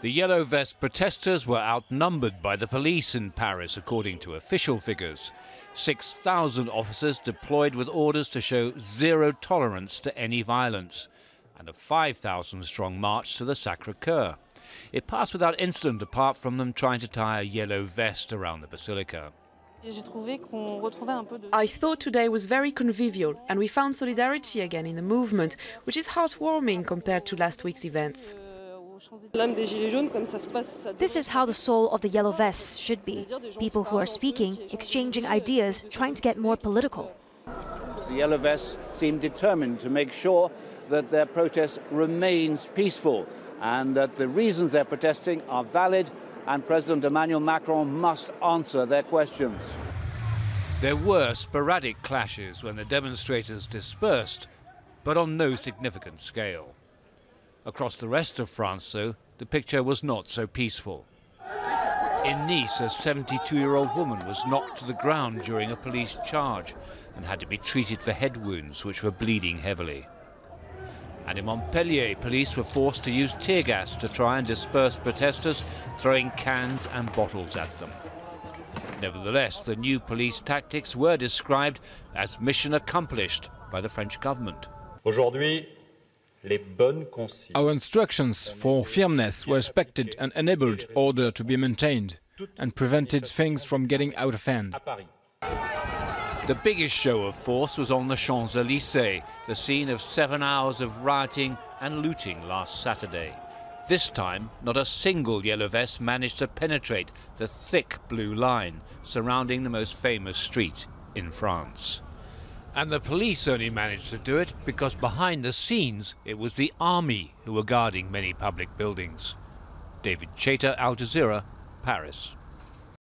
The yellow vest protesters were outnumbered by the police in Paris, according to official figures. 6,000 officers deployed with orders to show zero tolerance to any violence, and a 5,000-strong march to the Sacré-Cœur. It passed without incident apart from them trying to tie a yellow vest around the basilica. I thought today was very convivial, and we found solidarity again in the movement, which is heartwarming compared to last week's events. This is how the soul of the Yellow Vests should be. People who are speaking, exchanging ideas, trying to get more political. The Yellow Vests seem determined to make sure that their protest remains peaceful and that the reasons they're protesting are valid, and President Emmanuel Macron must answer their questions. There were sporadic clashes when the demonstrators dispersed, but on no significant scale. Across the rest of France, though, the picture was not so peaceful. In Nice, a 72-year-old woman was knocked to the ground during a police charge and had to be treated for head wounds which were bleeding heavily. And in Montpellier, police were forced to use tear gas to try and disperse protesters, throwing cans and bottles at them. Nevertheless, the new police tactics were described as mission accomplished by the French government. Our instructions for firmness were respected and enabled order to be maintained and prevented things from getting out of hand. The biggest show of force was on the champs-elysees, the scene of 7 hours of rioting and looting last Saturday. This time, not a single yellow vest managed to penetrate the thick blue line surrounding the most famous street in France. And the police only managed to do it because behind the scenes it was the army who were guarding many public buildings. David Chater, Aljazeera, Paris.